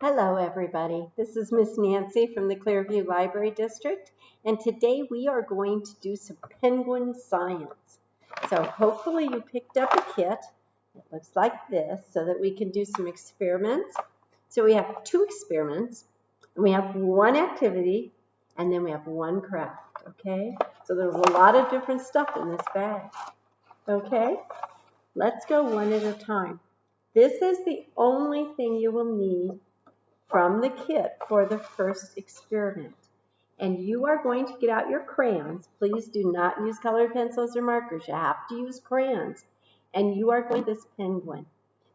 Hello everybody, this is Miss Nancy from the Clearview Library District, and today we are going to do some penguin science. So hopefully you picked up a kit that looks like this so that we can do some experiments. So we have 2 experiments, and we have 1 activity, and then we have 1 craft, okay? So there's a lot of different stuff in this bag, okay? Let's go one at a time. This is the only thing you will need from the kit for the first experiment. And you are going to get out your crayons. Please do not use colored pencils or markers. You have to use crayons. And you are going to this penguin.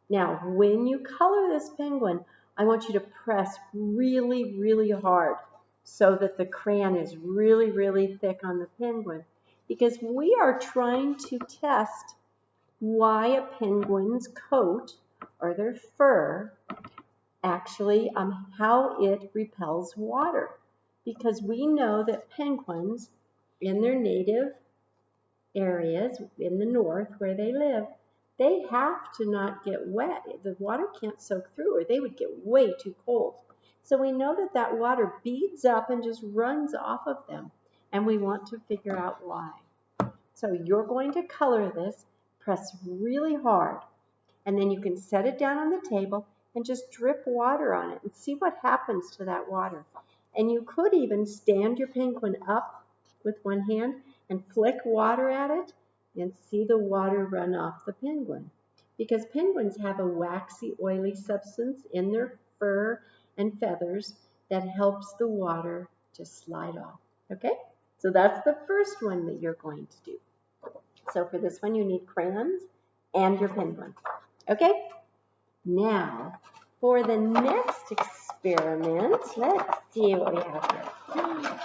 Now, when you color this penguin, I want you to press really, really hard so that the crayon is really, really thick on the penguin. Because we are trying to test why a penguin's coat or their fur actually how it repels water, because we know that penguins in their native areas in the north where they live, they have to not get wet. The water can't soak through or they would get way too cold. So we know that that water beads up and just runs off of them, and we want to figure out why. So you're going to color this, press really hard, and then you can set it down on the table and just drip water on it and see what happens to that water. And you could even stand your penguin up with one hand and flick water at it and see the water run off the penguin. Because penguins have a waxy, oily substance in their fur and feathers that helps the water to slide off. Okay? So that's the first one that you're going to do. So for this one, you need crayons and your penguin. Okay? Now, for the next experiment, let's see what we have here.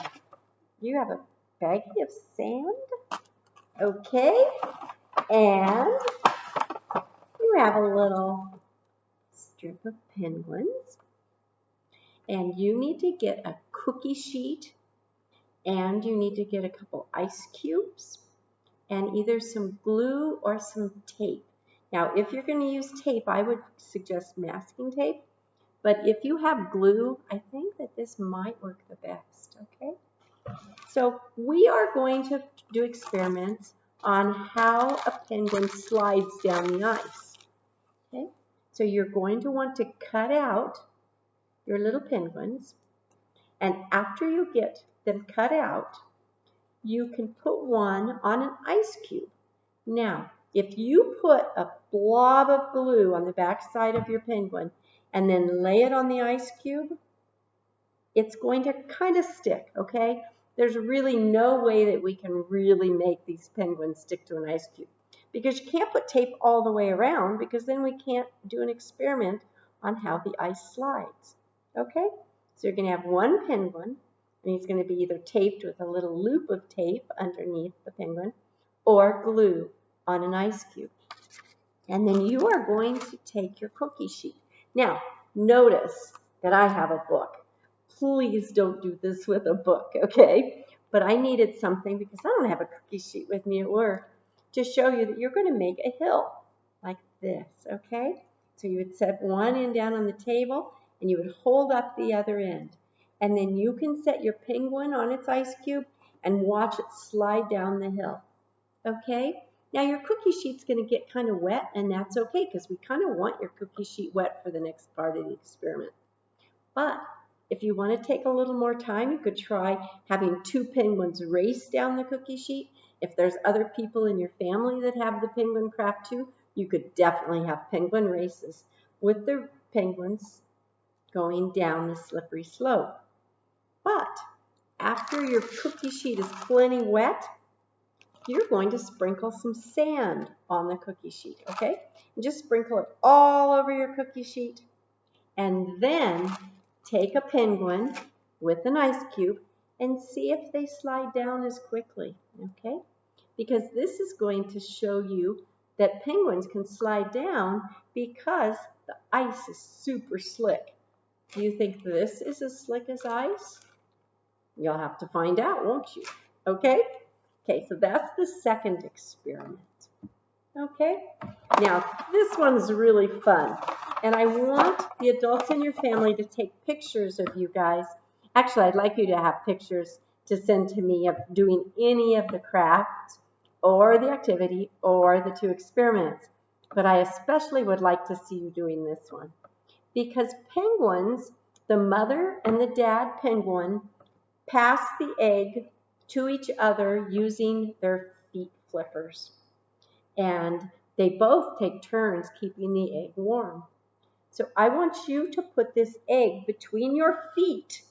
You have a baggie of sand, okay, and you have a little strip of penguins, and you need to get a cookie sheet, and you need to get a couple ice cubes, and either some glue or some tape. Now, if you're going to use tape, I would suggest masking tape. But if you have glue, I think that this might work the best, okay? So we are going to do experiments on how a penguin slides down the ice, okay? So you're going to want to cut out your little penguins. And after you get them cut out, you can put one on an ice cube. Now, if you put a blob of glue on the back side of your penguin and then lay it on the ice cube, it's going to kind of stick, okay? There's really no way that we can really make these penguins stick to an ice cube, because you can't put tape all the way around, because then we can't do an experiment on how the ice slides, okay? So you're going to have one penguin, and he's going to be either taped with a little loop of tape underneath the penguin or glue on an ice cube. And then you are going to take your cookie sheet. Now, notice that I have a book. Please don't do this with a book, okay? But I needed something, because I don't have a cookie sheet with me at work, to show you that you're going to make a hill like this, okay? So you would set one end down on the table, and you would hold up the other end. And then you can set your penguin on its ice cube and watch it slide down the hill, okay? Now your cookie sheet's going to get kind of wet, and that's okay, because we kind of want your cookie sheet wet for the next part of the experiment. But if you want to take a little more time, you could try having 2 penguins race down the cookie sheet. If there's other people in your family that have the penguin craft too, you could definitely have penguin races with the penguins going down the slippery slope. But after your cookie sheet is plenty wet, you're going to sprinkle some sand on the cookie sheet, okay? And just sprinkle it all over your cookie sheet. And then take a penguin with an ice cube and see if they slide down as quickly, okay? Because this is going to show you that penguins can slide down because the ice is super slick. Do you think this is as slick as ice? You'll have to find out, won't you? Okay? Okay, so that's the second experiment. Okay? Now, this one's really fun. And I want the adults in your family to take pictures of you guys. Actually, I'd like you to have pictures to send to me of doing any of the crafts or the activity or the 2 experiments. But I especially would like to see you doing this one. Because penguins, the mother and the dad penguin, pass the egg to each other using their feet flippers. And they both take turns keeping the egg warm. So I want you to put this egg between your feet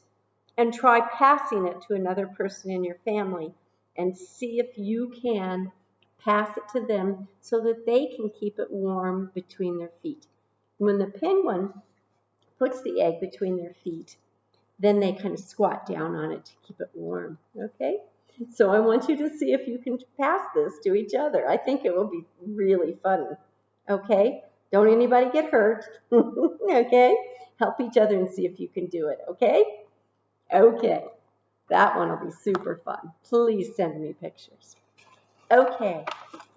and try passing it to another person in your family and see if you can pass it to them so that they can keep it warm between their feet. When the penguin puts the egg between their feet, then they kind of squat down on it to keep it warm, okay? So I want you to see if you can pass this to each other. I think it will be really fun, okay? Don't anybody get hurt, okay? Help each other and see if you can do it, okay? Okay, that one will be super fun. Please send me pictures. Okay,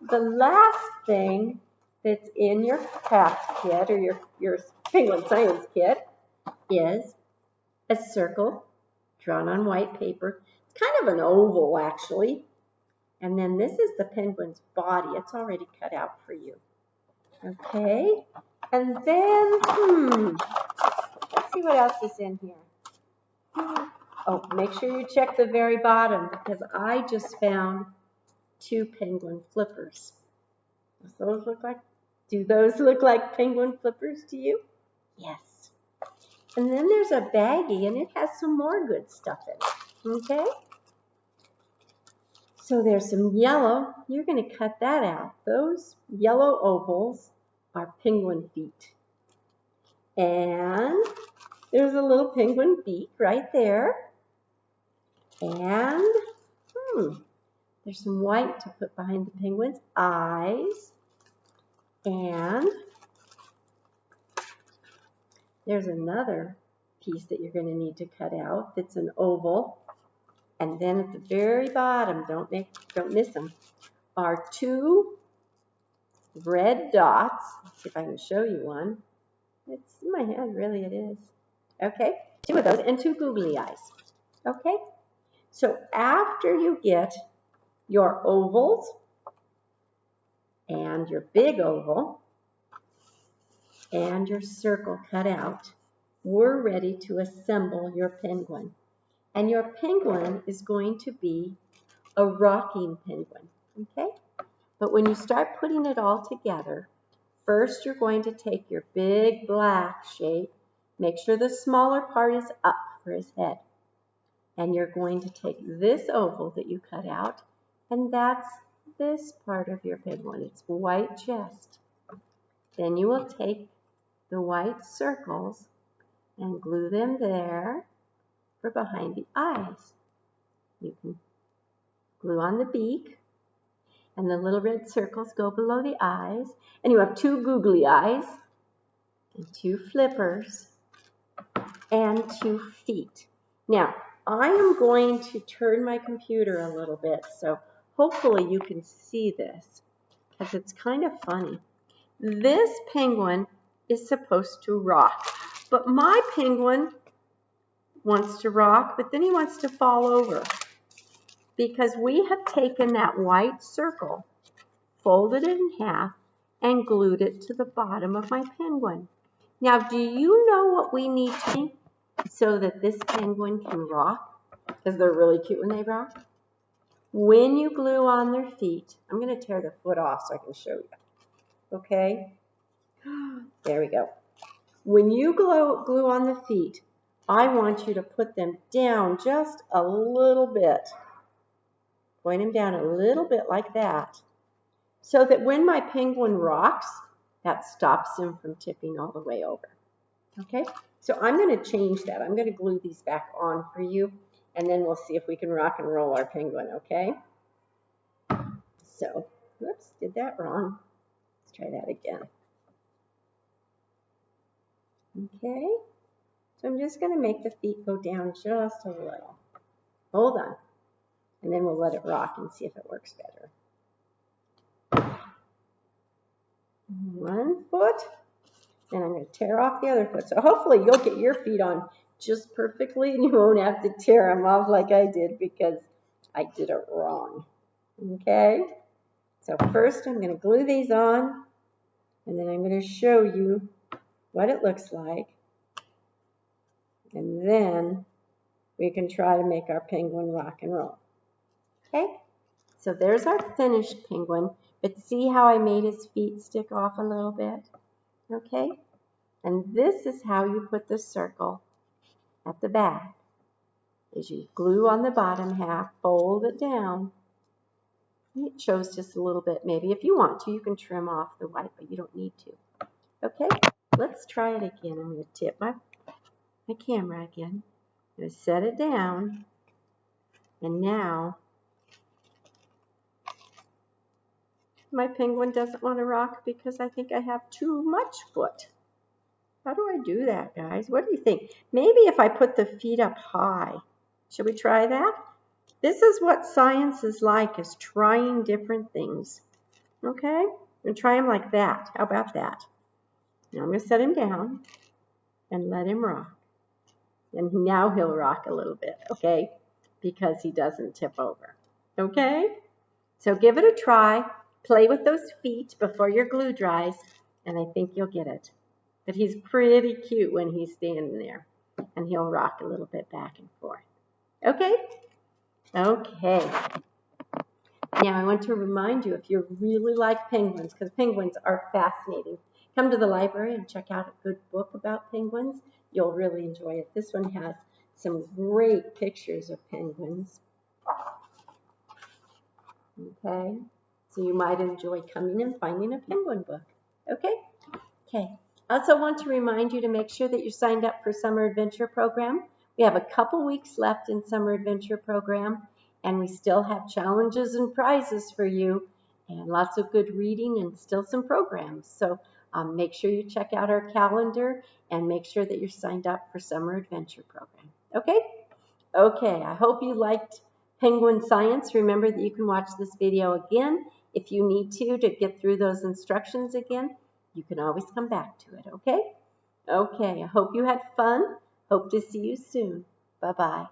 the last thing that's in your craft kit or your penguin science kit is a circle drawn on white paper. It's kind of an oval, actually. And then this is the penguin's body. It's already cut out for you. Okay? And then, let's see what else is in here. Oh, make sure you check the very bottom because I just found 2 penguin flippers. Do those look like penguin flippers to you? Yes. And then there's a baggie, and it has some more good stuff in it, okay? So there's some yellow. You're going to cut that out. Those yellow ovals are penguin feet. And there's a little penguin beak right there. And there's some white to put behind the penguin's eyes. And there's another piece that you're going to need to cut out that's an oval. And then at the very bottom, don't miss them, are 2 red dots. Let's see if I can show you one. It's in my hand, really it is. Okay, 2 of those and 2 googly eyes. Okay, so after you get your ovals and your big oval and your circle cut out, we're ready to assemble your penguin. And your penguin is going to be a rocking penguin, okay? But when you start putting it all together, first you're going to take your big black shape, make sure the smaller part is up for his head. And you're going to take this oval that you cut out, and that's this part of your penguin. It's white chest. Then you will take the white circles and glue them there for behind the eyes. You can glue on the beak, and the little red circles go below the eyes, and you have 2 googly eyes, and 2 flippers, and 2 feet. Now, I am going to turn my computer a little bit, so hopefully you can see this, because it's kind of funny. This penguin is supposed to rock, but my penguin wants to rock, but then he wants to fall over, because we have taken that white circle, folded it in half, and glued it to the bottom of my penguin. Now, do you know what we need to do so that this penguin can rock? Because they're really cute when they rock. When you glue on their feet, I'm going to tear the foot off so I can show you. Okay? There we go. When you glue on the feet, I want you to put them down just a little bit. Point them down a little bit like that, so that when my penguin rocks, that stops him from tipping all the way over. Okay? So I'm going to change that. I'm going to glue these back on for you, and then we'll see if we can rock and roll our penguin, okay? So, whoops, did that wrong. Let's try that again. Okay? So I'm just going to make the feet go down just a little. Hold on. And then we'll let it rock and see if it works better. 1 foot. And I'm going to tear off the other foot. So hopefully you'll get your feet on just perfectly and you won't have to tear them off like I did because I did it wrong. Okay? So first I'm going to glue these on and then I'm going to show you what it looks like. And then we can try to make our penguin rock and roll. Okay? So there's our finished penguin. But see how I made his feet stick off a little bit? Okay? And this is how you put the circle at the back. Is you glue on the bottom half, fold it down. It shows just a little bit. Maybe if you want to, you can trim off the white, but you don't need to. Okay, let's try it again. I'm going to tip my camera again. I'm going to set it down. And now, my penguin doesn't want to rock because I think I have too much foot. How do I do that, guys? What do you think? Maybe if I put the feet up high. Should we try that? This is what science is like, is trying different things. Okay? And try him like that. How about that? Now I'm going to set him down and let him rock. And now he'll rock a little bit, okay? Because he doesn't tip over. Okay? So give it a try. Play with those feet before your glue dries, and I think you'll get it. But he's pretty cute when he's standing there, and he'll rock a little bit back and forth. Okay? Okay. Now I want to remind you, if you really like penguins, because penguins are fascinating, come to the library and check out a good book about penguins. You'll really enjoy it. This one has some great pictures of penguins. Okay? So you might enjoy coming and finding a penguin book. Okay? Okay. I also want to remind you to make sure that you're signed up for Summer Adventure Program. We have a couple weeks left in Summer Adventure Program, and we still have challenges and prizes for you, and lots of good reading and still some programs. So make sure you check out our calendar and make sure that you're signed up for Summer Adventure Program. Okay? Okay, I hope you liked Penguin Science. Remember that you can watch this video again if you need to get through those instructions again. You can always come back to it, okay? Okay, I hope you had fun. Hope to see you soon. Bye-bye.